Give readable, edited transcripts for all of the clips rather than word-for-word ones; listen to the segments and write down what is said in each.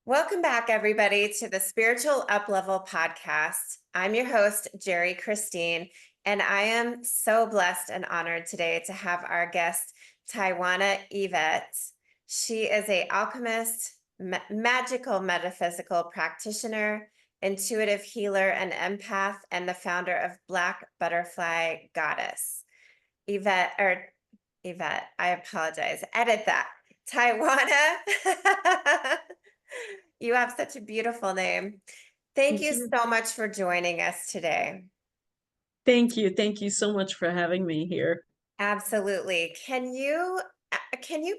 Welcome back, everybody, to the Spiritual Uplevel Podcast. I'm your host, Jeri Cristine, and I am so blessed and honored today to have our guest, Tywanah Evette. She is an alchemist, magical metaphysical practitioner, intuitive healer, and empath, and the founder of Black Butterfly Goddess. Evette, I apologize. Edit that. Tywanah. You have such a beautiful name. Thank you so much for joining us today. Thank you. Thank you so much for having me here. Absolutely. Can you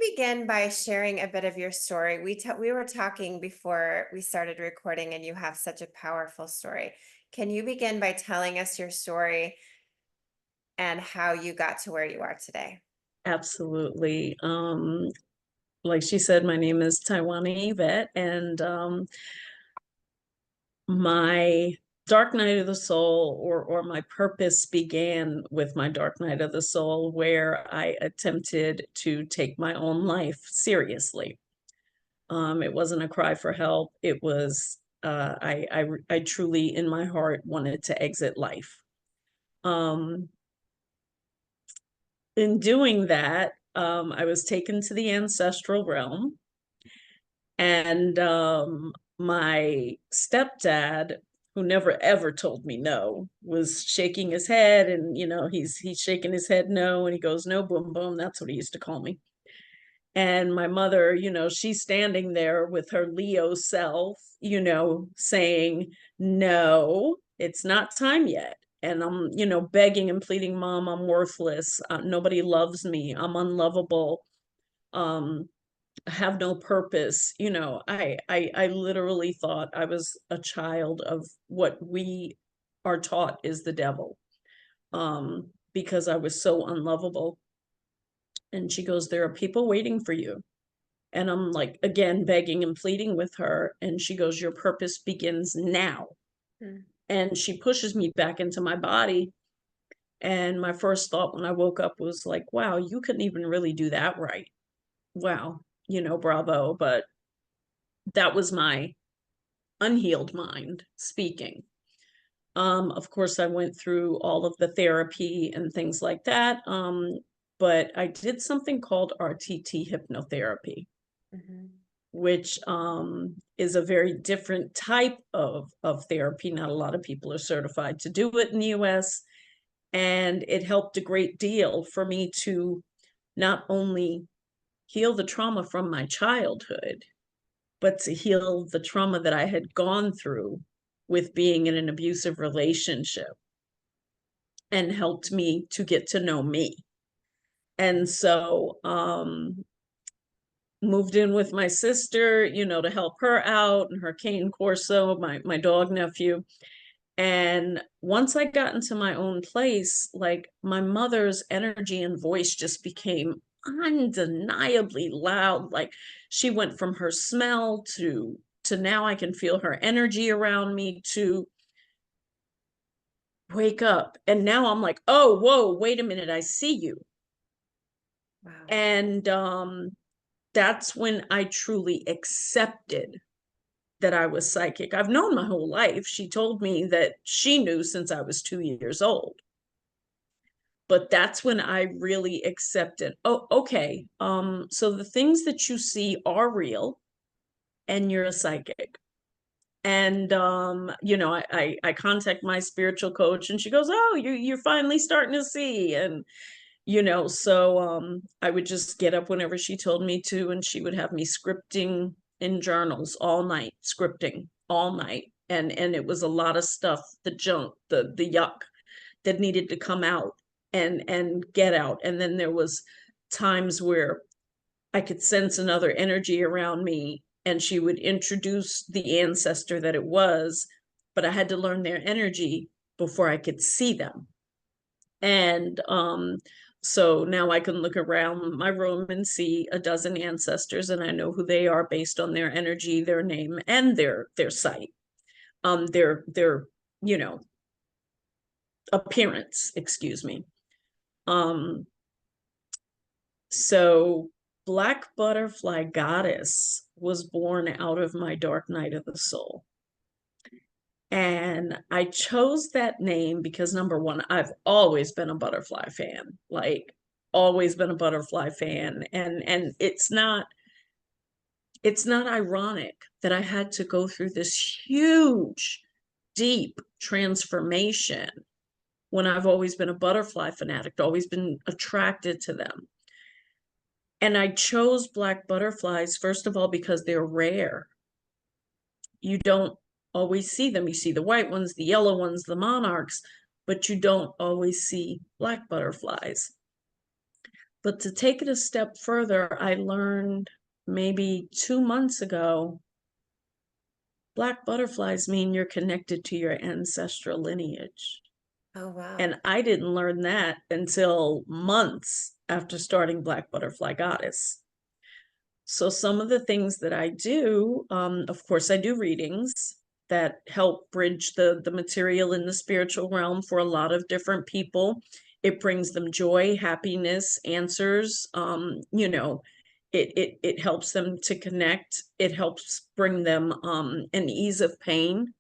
begin by sharing a bit of your story? We were talking before we started recording, and you have such a powerful story. Can you begin by telling us your story and how you got to where you are today? Absolutely. Like she said, my name is Tywanah Evette, and my dark night of the soul, or my purpose, began with my dark night of the soul, where I attempted to take my own life seriously. It wasn't a cry for help. It was I truly, in my heart, wanted to exit life. In doing that, I was taken to the ancestral realm, and my stepdad, who never ever told me no, was shaking his head, and he's shaking his head no, and he goes, "No, boom boom." That's what he used to call me. And my mother, she's standing there with her Leo self, saying, "No, it's not time yet." And I'm, begging and pleading, "Mom, I'm worthless. Nobody loves me. I'm unlovable. Um, I have no purpose." I literally thought I was a child of what we are taught is the devil, because I was so unlovable. And she goes, "There are people waiting for you." And I'm like, again, begging and pleading with her. And she goes, "Your purpose begins now." Hmm. And she pushes me back into my body. And my first thought when I woke up was like, wow, you couldn't even really do that right. Wow, bravo. But that was my unhealed mind speaking. Of course, I went through all of the therapy and things like that. But I did something called RTT hypnotherapy, Mhm. which is a very different type of therapy. Not a lot of people are certified to do it in the US. And it helped a great deal for me to not only heal the trauma from my childhood, but to heal the trauma that I had gone through with being in an abusive relationship, and helped me to get to know me. And so moved in with my sister, to help her out, and her cane corso, my dog nephew. And once I got into my own place, like, my mother's energy and voice just became undeniably loud. Like, she went from her smell to now I can feel her energy around me, to wake up. And now I'm like, "Oh, whoa, wait a minute, I see you." Wow. And that's when I truly accepted that I was psychic. I've known my whole life. She told me that she knew since I was 2 years old. But that's when I really accepted, oh, okay, so the things that you see are real, and you're a psychic. And I contact my spiritual coach, and she goes, "Oh, you're finally starting to see." And so I would just get up whenever she told me to, and she would have me scripting in journals all night, scripting all night. And it was a lot of stuff, the junk, the yuck that needed to come out and get out. And then there was times where I could sense another energy around me, and she would introduce the ancestor that it was, but I had to learn their energy before I could see them. And so now I can look around my room and see a dozen ancestors, and I know who they are based on their energy, their name, and their site, their appearance, excuse me. So Black Butterfly Goddess was born out of my dark night of the soul. And I chose that name because number one, I've always been a butterfly fan, like always been a butterfly fan. And it's not ironic that I had to go through this huge, deep transformation when I've always been a butterfly fanatic, always been attracted to them. And I chose black butterflies, first of all, because they're rare. You don't always see them. You see the white ones, the yellow ones, the monarchs, but you don't always see black butterflies. But to take it a step further, I learned maybe 2 months ago, black butterflies mean you're connected to your ancestral lineage. Oh, wow. And I didn't learn that until months after starting Black Butterfly Goddess. So some of the things that I do, of course, I do readings that help bridge the material in the spiritual realm for a lot of different people. It brings them joy, happiness, answers. It helps them to connect. It helps bring them an ease of pain,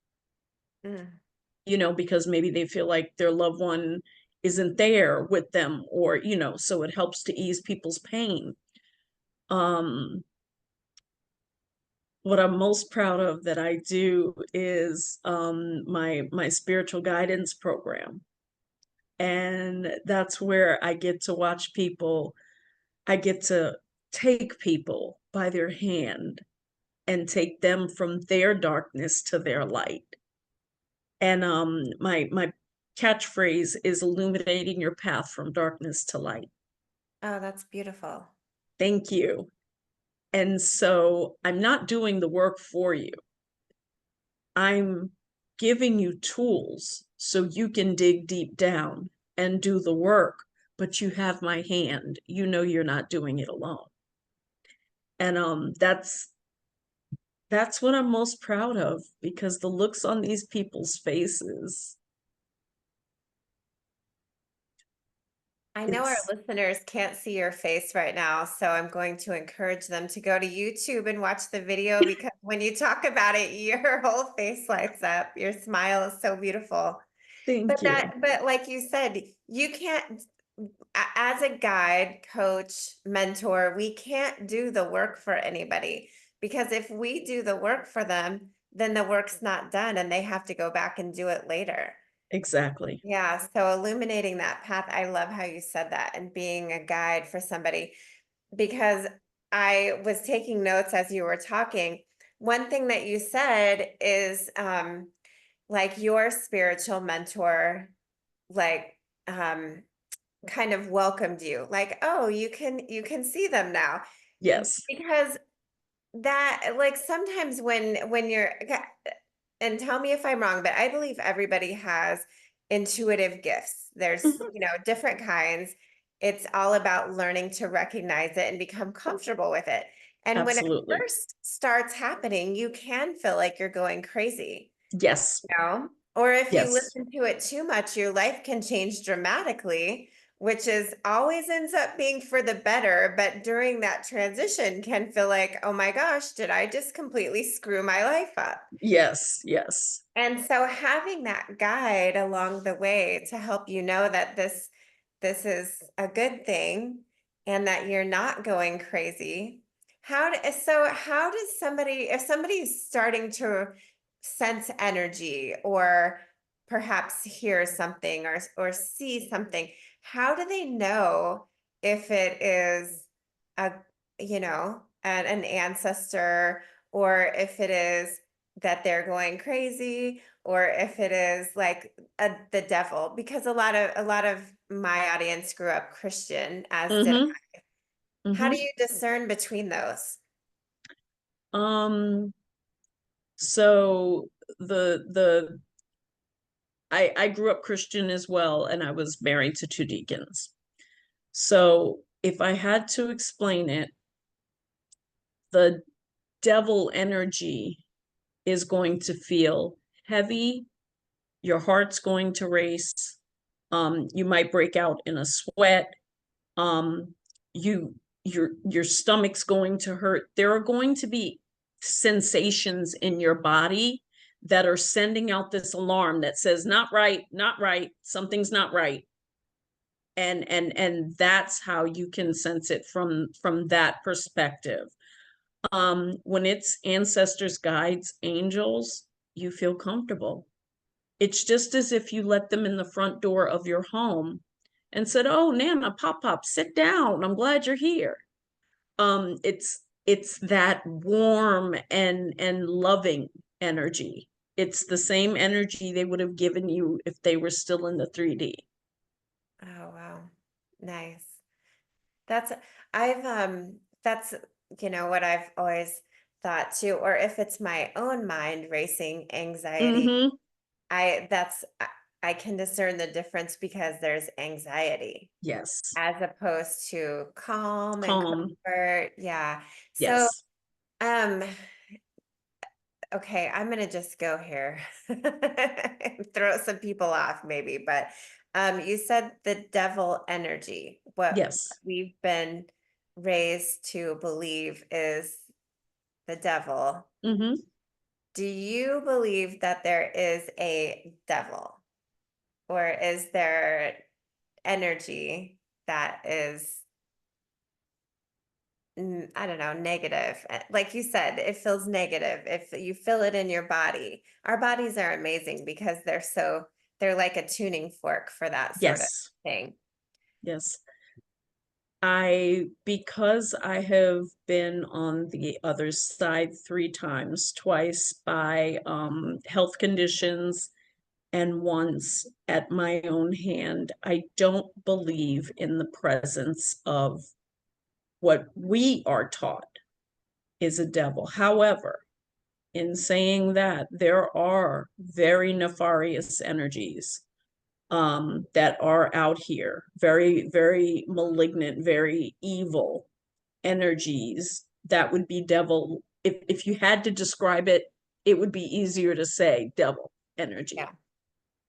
Mm. because maybe they feel like their loved one isn't there with them, or, so it helps to ease people's pain. What I'm most proud of that I do is my spiritual guidance program. And that's where I get to watch people, I get to take people by their hand and take them from their darkness to their light. And my catchphrase is illuminating your path from darkness to light. Oh, that's beautiful. Thank you. And so I'm not doing the work for you. I'm giving you tools so you can dig deep down and do the work, but you have my hand. You know you're not doing it alone. And that's what I'm most proud of, because the looks on these people's faces, I know our it's listeners can't see your face right now, so I'm going to encourage them to go to YouTube and watch the video because when you talk about it, your whole face lights up. Your smile is so beautiful. thank you. But like you said, you can't, as a guide, coach, mentor, we can't do the work for anybody because if we do the work for them, then the work's not done and they have to go back and do it later. Exactly. Yeah, so illuminating that path, I love how you said that and being a guide for somebody because I was taking notes as you were talking. One thing that you said is like your spiritual mentor, like kind of welcomed you, like, oh, you can see them now. Yes. Because that like sometimes when you're and tell me if I'm wrong, but I believe everybody has intuitive gifts. There's, Mhm. different kinds. It's all about learning to recognize it and become comfortable with it. And when it Absolutely. first starts happening, you can feel like you're going crazy, Yes. or if you Yes. listen to it too much, your life can change dramatically, which is always ends up being for the better. But during that transition can feel like, oh my gosh, did I just completely screw my life up? Yes. Yes. And so having that guide along the way to help you know that this is a good thing and that you're not going crazy. How does somebody, if somebody's starting to sense energy or perhaps hear something or see something, how do they know if it is a an ancestor, or if it is that they're going crazy, or if it is like the devil? Because a lot of my audience grew up Christian, as did Mm-hmm. how do Mm-hmm. you discern between those? Um, so the I grew up Christian as well, and I was married to two deacons. So if I had to explain it, the devil energy is going to feel heavy, your heart's going to race, you might break out in a sweat, um, you your stomach's going to hurt. There are going to be sensations in your body that are sending out this alarm that says, not right, not right, something's not right. And that's how you can sense it from that perspective. When it's ancestors, guides, angels, you feel comfortable. It's just as if you let them in the front door of your home and said, "Oh, Nana, Pop, sit down. I'm glad you're here." It's that warm and loving energy. It's the same energy they would have given you if they were still in the 3D. Oh, wow. Nice. That's that's what I've always thought too, or if it's my own mind racing anxiety, Mm-hmm. I can discern the difference because there's anxiety Yes. as opposed to calm and Calm. comfort. Yeah. So, Yes. um, okay, I'm gonna just go here and throw some people off maybe, but you said the devil energy. What Yes. we've been raised to believe is the devil. Mm-hmm. Do you believe that there is a devil, or is there energy that is, I don't know, negative? Like you said, it feels negative if you feel it in your body. Our bodies are amazing because they're like a tuning fork for that sort of Yes. thing. Yes. Because I have been on the other side 3 times, twice by health conditions and once at my own hand, I don't believe in the presence of what we are taught is a devil. However, in saying that, there are very nefarious energies that are out here, very, very malignant, very evil energies that would be devil. If you had to describe it, it would be easier to say devil energy. Yeah.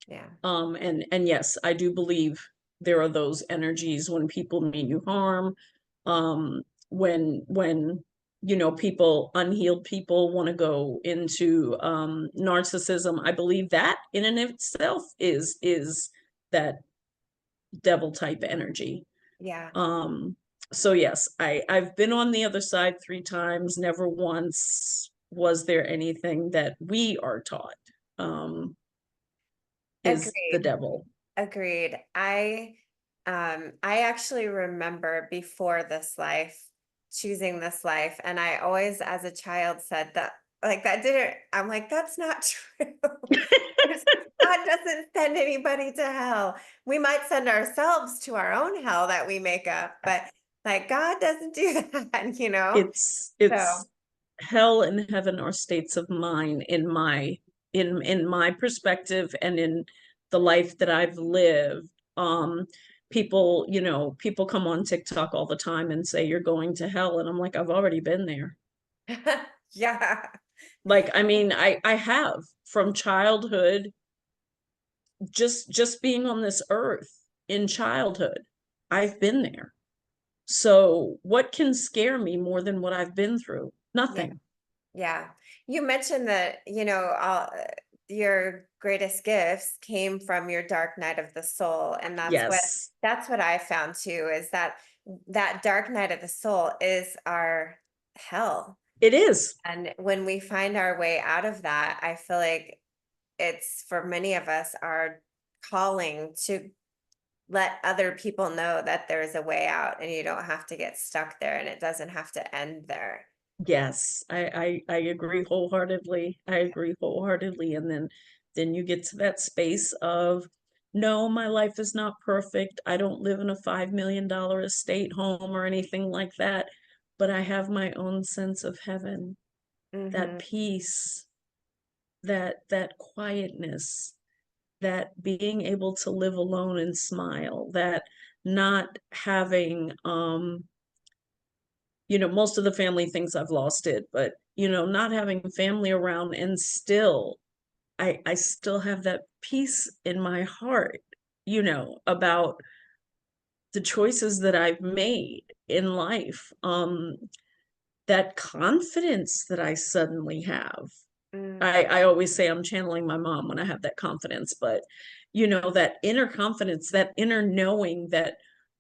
Yeah. And yes, I do believe there are those energies when people mean you harm, when people, unhealed people, want to go into narcissism. I believe that in and of itself is that devil type energy. Yeah. So yes, I've been on the other side 3 times. Never once was there anything that we are taught is the Agreed. devil. Agreed. I actually remember before this life, choosing this life, and I always as a child said that, like, that didn't, I'm like, that's not true. God doesn't send anybody to hell. We might send ourselves to our own hell that we make up, but like God doesn't do that. So It's hell and heaven are states of mind in my perspective and in the life that I've lived. People come on TikTok all the time and say you're going to hell, and I'm like, I've already been there. yeah. Like, I mean, I have, from childhood, just being on this earth in childhood, I've been there. So what can scare me more than what I've been through? Yeah. Nothing. Yeah. You mentioned that, your greatest gifts came from your dark night of the soul. And Yes, that's what I found too, is that dark night of the soul is our hell. it is. And when we find our way out of that, I feel like it's, for many of us, our calling to let other people know that there's a way out and you don't have to get stuck there and it doesn't have to end there. Yes, I agree wholeheartedly. I agree wholeheartedly. And then you get to that space of, no, my life is not perfect. I don't live in a $5 million estate home or anything like that, but I have my own sense of heaven, that Hmm. peace, that quietness, that being able to live alone and smile, that not having most of the family thinks I've lost it, but not having family around, and still I still have that peace in my heart, about the choices that I've made in life, that confidence that I suddenly have. Mm. I always say I'm channeling my mom when I have that confidence, but you know, that inner confidence, that inner knowing that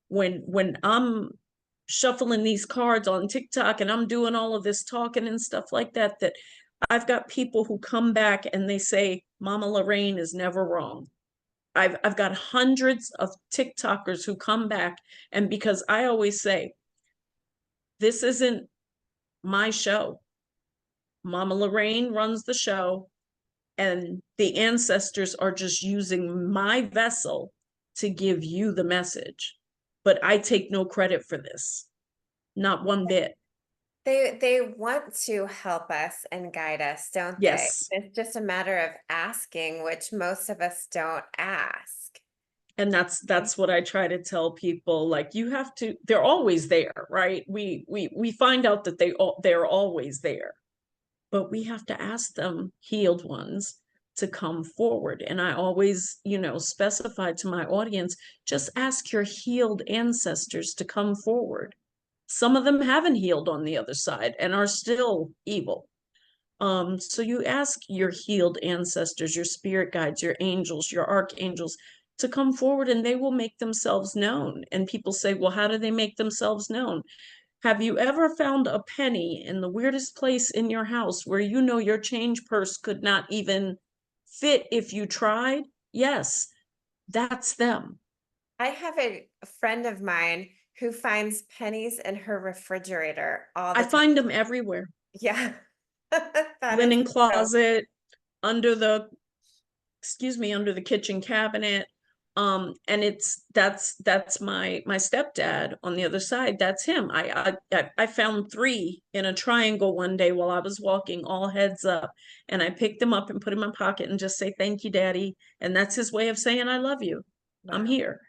when I'm shuffling these cards on TikTok and I'm doing all of this talking and stuff like that, that I've got people who come back and they say, Mama Lorraine is never wrong. I've got hundreds of TikTokers who come back, and because I always say, this isn't my show. Mama Lorraine runs the show, and the ancestors are just using my vessel to give you the message. But I take no credit for this, not one bit. They want to help us and guide us, don't they? Yes. It's just a matter of asking, which most of us don't ask. And that's what I try to tell people. Like, you have to, they're always there, right? We find out that they're always there, but we have to ask them, healed ones, to come forward. And I always, specify to my audience, just ask your healed ancestors to come forward. Some of them haven't healed on the other side and are still evil. So you ask your healed ancestors, your spirit guides, your angels, your archangels, to come forward, and they will make themselves known. And people say, well, how do they make themselves known? Have you ever found a penny in the weirdest place in your house where you know your change purse could not even fit if you tried? Yes, that's them. I have a friend of mine who finds pennies in her refrigerator all I the time. find them everywhere. Yeah. That is Linen so. closet, under the, under the kitchen cabinet. And that's my stepdad on the other side. That's him. I found 3 in a triangle one day while I was walking, all heads up, and I picked them up and put them in my pocket and just say, thank you, daddy. And that's his way of saying, I love you. I'm Wow. here.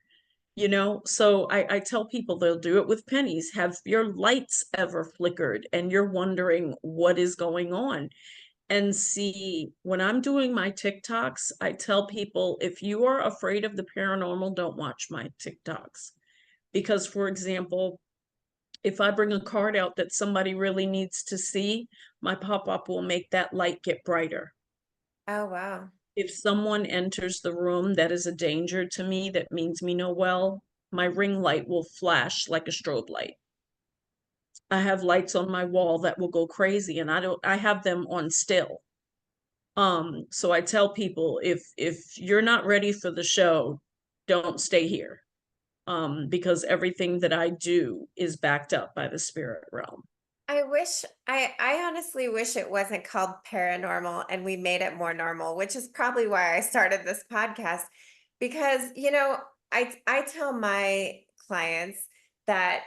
So I tell people, they'll do it with pennies. Have your lights ever flickered and you're wondering what is going on? And see, when I'm doing my TikToks, I tell people, if you are afraid of the paranormal, don't watch my TikToks. Because, for example, if I bring a card out that somebody really needs to see, my pop-up will make that light get brighter. Oh, wow. If someone enters the room that is a danger to me, that means me no well, my ring light will flash like a strobe light. I have lights on my wall that will go crazy, and I have them on still. So I tell people, if you're not ready for the show, don't stay here. Because everything that I do is backed up by the spirit realm. I honestly wish it wasn't called paranormal and we made it more normal, which is probably why I started this podcast. Because, I tell my clients that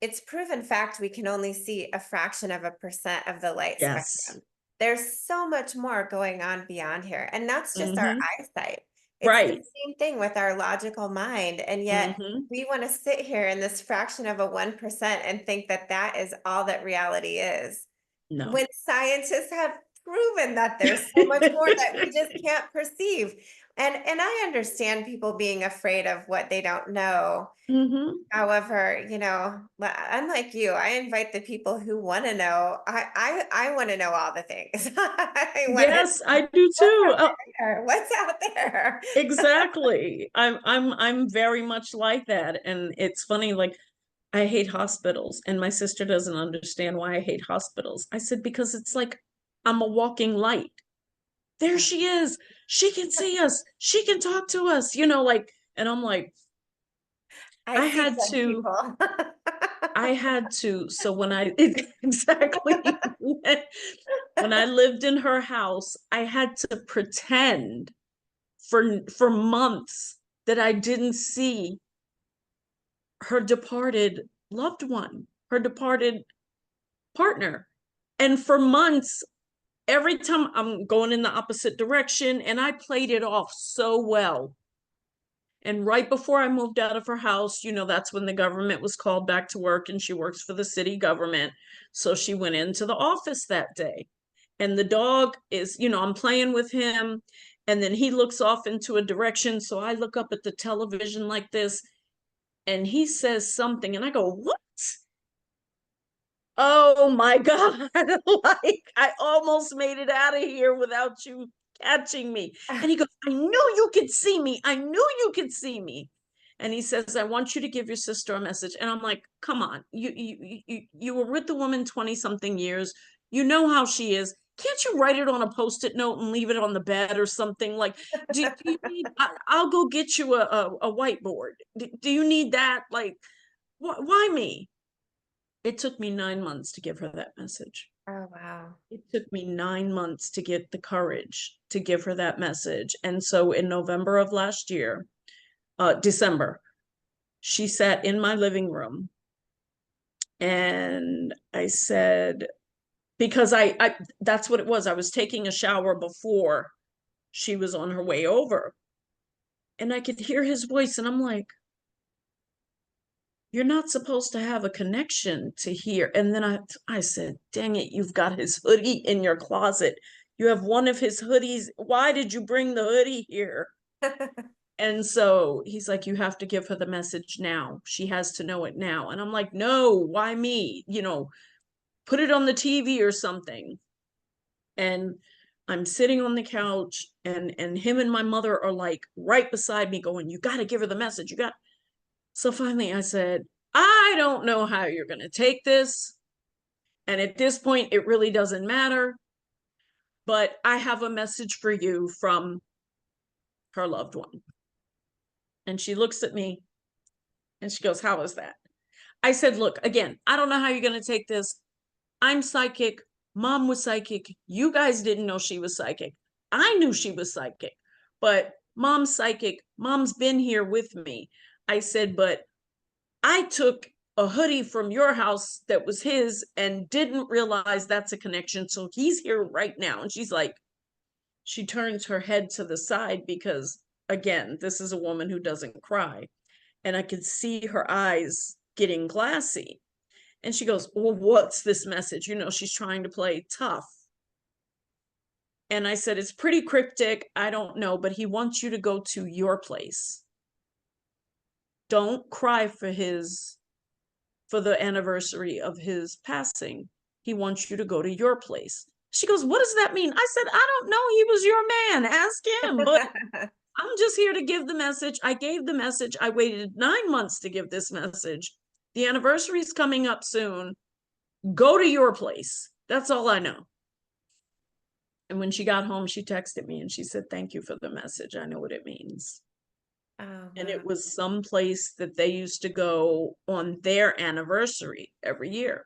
it's proven fact we can only see a fraction of a percent of the light Yes. spectrum. There's so much more going on beyond here, and that's just our eyesight. It's the Right. same thing with our logical mind, and yet Mm-hmm. we want to sit here in this fraction of a 1% and think that that is all that reality is. No. When scientists have proven that there's so much more that we just can't perceive. And I understand people being afraid of what they don't know. Mm-hmm. However, unlike you, I invite the people who want to know. I want to know all the things. I want to Yes, I do what's too. out there. What's out there? Exactly. I'm very much like that. And it's funny, like, I hate hospitals, and my sister doesn't understand why I hate hospitals. I said, because it's like I'm a walking light. There she is. She can see us. She can talk to us, like, and I'm like, I I see had dead to, people. so when I, exactly, when I lived in her house, I had to pretend for months that I didn't see her departed loved one, her departed partner. And for months, every time I'm going in the opposite direction, and I played it off so well. And right before I moved out of her house, that's when the government was called back to work, and she works for the city government. So she went into the office that day. And the dog is, I'm playing with him. And then he looks off into a direction. So I look up at the television like this. and he says something, and I go, what? Oh my God. Like, I almost made it out of here without you catching me. And he goes, I knew you could see me. I knew you could see me. And he says, I want you to give your sister a message. And I'm like, come on, you were with the woman 20 something years. You know how she is. Can't you write it on a post-it note and leave it on the bed or something? Like, do you need, I'll go get you a whiteboard. Do you need that? Like, why me? It took me 9 months to give her that message. Oh, wow. It took me 9 months to get the courage to give her that message. And so in November of last year, December, she sat in my living room, and I said, because I that's what it was. I was taking a shower before she was on her way over, and I could hear his voice, and I'm like, you're not supposed to have a connection to here. And then I said, dang it, you've got his hoodie in your closet. You have one of his hoodies. Why did you bring the hoodie here? And so he's like, you have to give her the message now. She has to know it now. And I'm like, no, why me? Put it on the TV or something. And I'm sitting on the couch, and him and my mother are like right beside me going, you got to give her the message. So finally I said, I don't know how you're going to take this. And at this point, it really doesn't matter. But I have a message for you from her loved one. And she looks at me and she goes, how is that? I said, look, again, I don't know how you're going to take this. I'm psychic. Mom was psychic. You guys didn't know she was psychic. I knew she was psychic, but mom's psychic. Mom's been here with me. I said, but I took a hoodie from your house that was his and didn't realize that's a connection. So he's here right now. And she's like, she turns her head to the side because, again, this is a woman who doesn't cry. And I could see her eyes getting glassy. And she goes, well, what's this message? She's trying to play tough. And I said, it's pretty cryptic. I don't know, but he wants you to go to your place. Don't cry for the anniversary of his passing. He wants you to go to your place. She goes, what does that mean? I said, I don't know. He was your man. Ask him. But I'm just here to give the message. I gave the message. I waited 9 months to give this message. The anniversary is coming up soon. Go to your place. That's all I know. And when she got home, she texted me and she said, thank you for the message. I know what it means. Oh, wow. And it was some place that they used to go on their anniversary every year.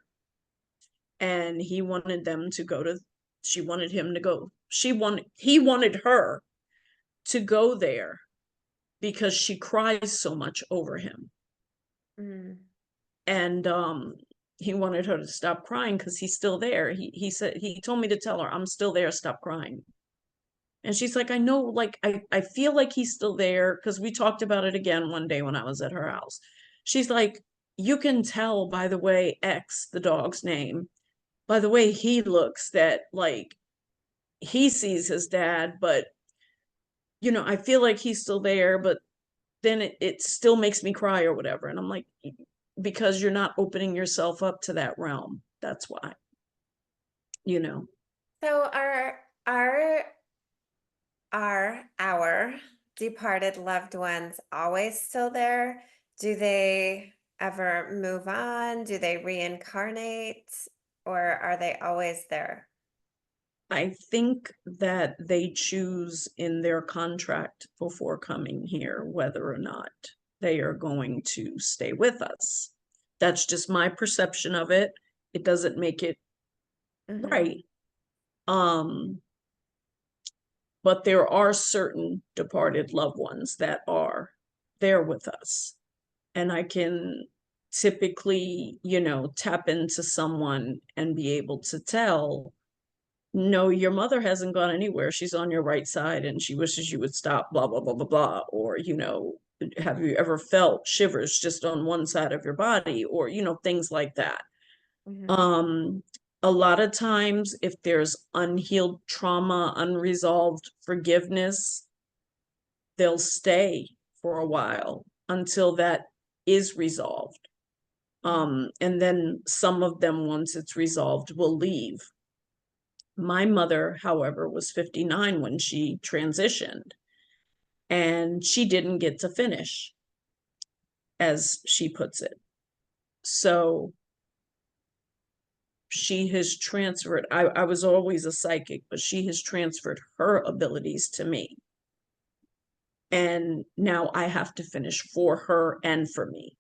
And he wanted them to go to, she wanted him to go. He wanted her to go there because she cries so much over him. Mm. And he wanted her to stop crying because he's still there. He said, he told me to tell her, I'm still there, stop crying. And she's like, I know, like, I feel like he's still there, because we talked about it again one day when I was at her house. She's like, you can tell by the way X, the dog's name, by the way he looks, that like he sees his dad, but I feel like he's still there, but then it still makes me cry or whatever. And I'm like, because you're not opening yourself up to that realm. That's why. So are our departed loved ones always still there? Do they ever move on? Do they reincarnate? Or are they always there? I think that they choose in their contract before coming here whether or not they are going to stay with us. That's just my perception of it. It doesn't make it right. But there are certain departed loved ones that are there with us. And I can typically, tap into someone and be able to tell, no, your mother hasn't gone anywhere. She's on your right side and she wishes you would stop, blah, blah, blah, blah, blah. Or, have you ever felt shivers just on one side of your body? Or, things like that. A lot of times, if there's unhealed trauma, unresolved forgiveness, they'll stay for a while until that is resolved. And then some of them, once it's resolved, will leave. My mother, however, was 59 when she transitioned, and she didn't get to finish, as she puts it. So she has transferred, I was always a psychic, but she has transferred her abilities to me. And now I have to finish for her and for me.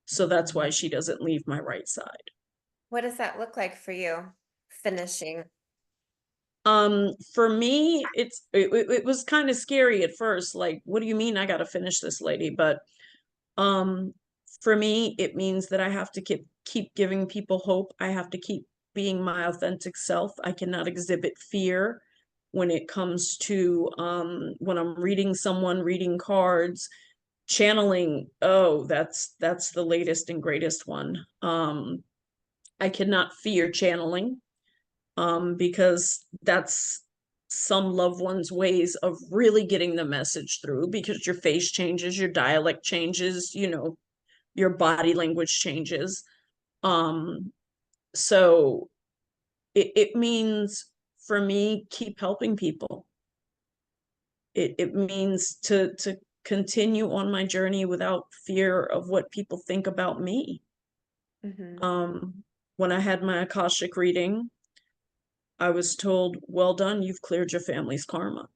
So that's why she doesn't leave my right side. What does that look like for you, finishing? For me, it was kind of scary at first. Like, what do you mean I got to finish this, lady? But um, for me, it means that I have to keep giving people hope. I have to keep being my authentic self. I cannot exhibit fear when it comes to when I'm reading someone, reading cards, channeling. Oh, that's the latest and greatest one. I cannot fear channeling, because that's some loved one's ways of really getting the message through, because your face changes, your dialect changes, your body language changes. So it means, for me, keep helping people. It means to continue on my journey without fear of what people think about me. Mm-hmm. When I had my Akashic reading, I was told, well done, you've cleared your family's karma.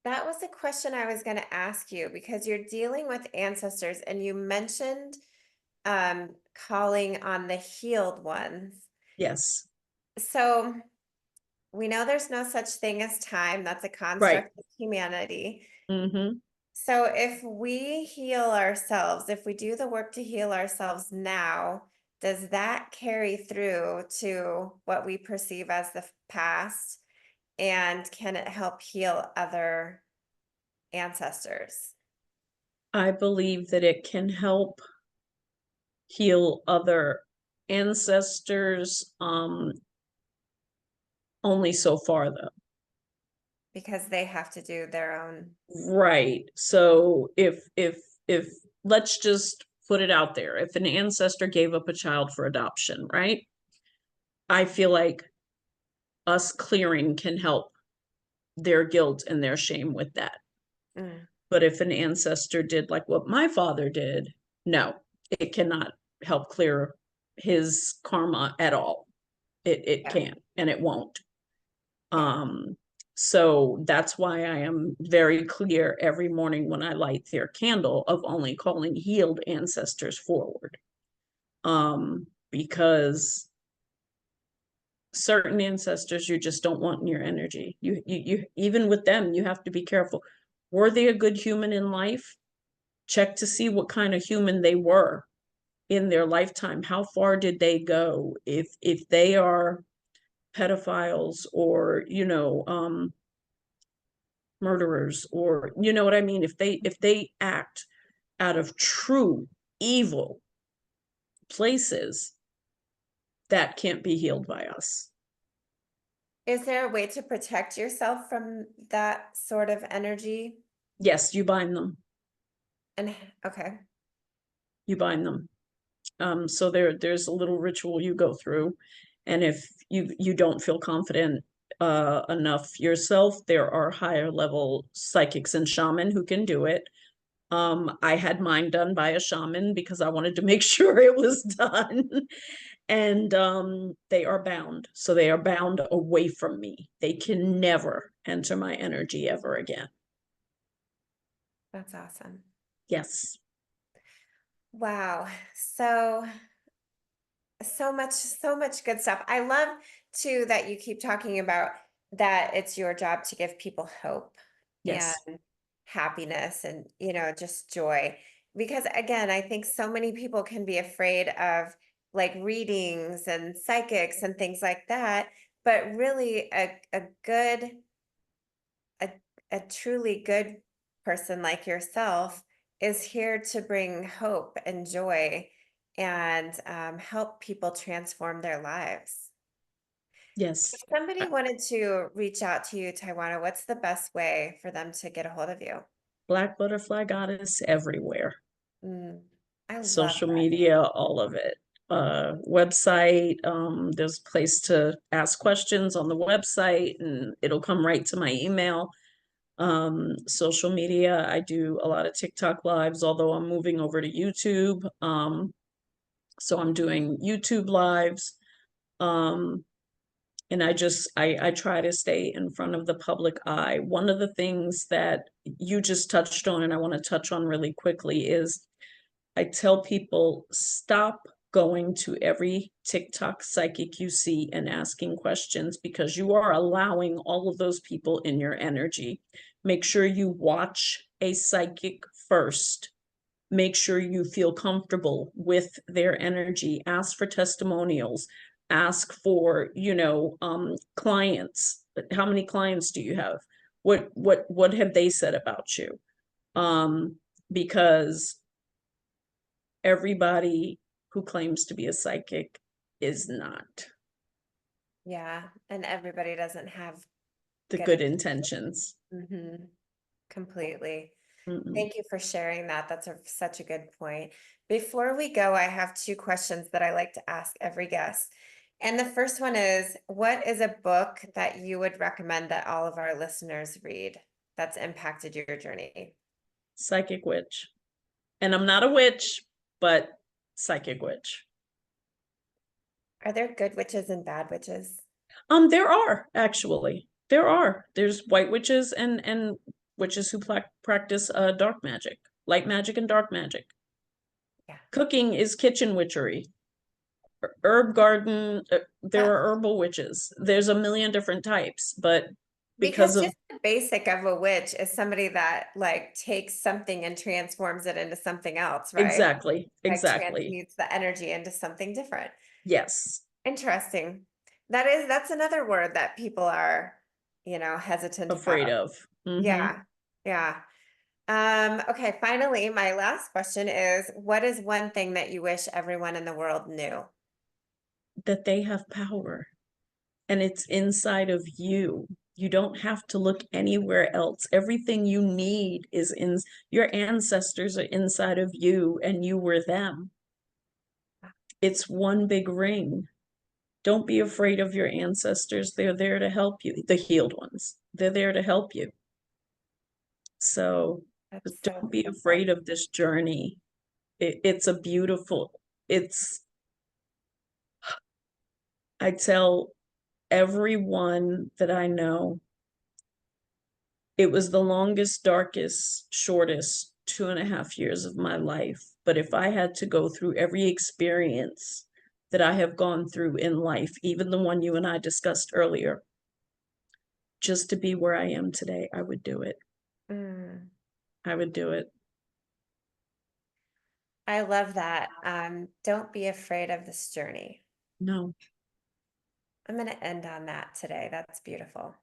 That was a question I was going to ask you, because you're dealing with ancestors and you mentioned calling on the healed ones. Yes. So we know there's no such thing as time. That's a Right. construct of humanity. Mm-hmm. So if we heal ourselves, if we do the work to heal ourselves now, does that carry through to what we perceive as the past? And can it help heal other ancestors? I believe that it can help heal other ancestors, only so far though. Because they have to do their own. Right. So if let's just put it out there, if an ancestor gave up a child for adoption, right? I feel like us clearing can help their guilt and their shame with that. Mm, But if an ancestor did like what my father did, no, it cannot help clear his karma at all. It yeah. can't, and it won't. Yeah. So that's why I am very clear every morning when I light their candle of only calling healed ancestors forward. Because certain ancestors you just don't want in your energy. You even with them, you have to be careful. Were they a good human in life? Check to see what kind of human they were in their lifetime. How far did they go? If they are pedophiles, or murderers, or you know what I mean, if they act out of true evil places, that can't be healed by us. Is there a way to protect yourself from that sort of energy? Yes, you bind them. And okay. You bind them. So there's a little ritual you go through, and if you don't feel confident enough yourself, there are higher level psychics and shaman who can do it. I had mine done by a shaman because I wanted to make sure it was done. And they are bound. So they are bound away from me. They can never enter my energy ever again. That's awesome. Yes. Wow. So much good stuff. I love too that you keep talking about that it's your job to give people hope and Yes. happiness and, just joy. Because again, I think so many people can be afraid of like readings and psychics and things like that, but really a, a truly good person like yourself is here to bring hope and joy and help people transform their lives. Yes. If somebody wanted to reach out to you, Tywanah, what's the best way for them to get a hold of you? Black butterfly goddess everywhere. Mm, I love Social that. media, all of it. Website, there's a place to ask questions on the website and it'll come right to my email. Social media, I do a lot of TikTok lives, although I'm moving over to YouTube. So I'm doing YouTube lives. And I try to stay in front of the public eye. One of the things that you just touched on, and I want to touch on really quickly, is I tell people stop going to every TikTok psychic you see and asking questions, because you are allowing all of those people in your energy. Make sure you watch a psychic first. Make sure you feel comfortable with their energy. Ask for testimonials. Ask for, clients. How many clients do you have? What have they said about you? Because everybody who claims to be a psychic is not. Yeah. And everybody doesn't have The good good intentions. intentions. Mm-hmm. Completely. Mm-mm. Thank you for sharing that. That's such a good point. Before we go, I have two questions that I like to ask every guest. And the first one is, what is a book that you would recommend that all of our listeners read that's impacted your journey? Psychic witch. And I'm not a witch, but psychic witch. Are there good witches and bad witches? There are actually. There's white witches and witches who practice dark magic, light magic and dark magic. Yeah. Cooking is kitchen witchery. Herb garden, there are herbal witches. There's a million different types, but because Because of just the basic of a witch is somebody that like takes something and transforms it into something else, right? exactly, Like exactly. transmutes the energy into something different. Yes, Interesting. That's another word that people are, hesitant afraid about. of. Yeah. Yeah. Okay, finally, my last question is, what is one thing that you wish everyone in the world knew? That they have power and it's inside of you. You don't have to look anywhere else. Everything you need is in your ancestors are inside of you and you were them. It's one big ring. Don't be afraid of your ancestors. They're there to help you, the healed ones. They're there to help you. So That's so don't be beautiful. afraid of this journey. It's a beautiful, it's, I tell everyone that I know, it was the longest, darkest, shortest 2.5 years of my life. But if I had to go through every experience that I have gone through in life, even the one you and I discussed earlier, just to be where I am today, I would do it. Mm, I would do it. I love that. Don't be afraid of this journey. No, I'm going to end on that today. That's beautiful.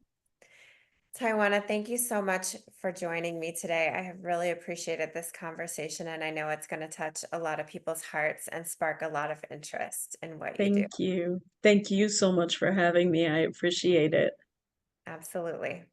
Tywanah, thank you so much for joining me today. I have really appreciated this conversation, and I know it's going to touch a lot of people's hearts and spark a lot of interest in what you do. thank you. Thank you so much for having me. I appreciate it. Absolutely.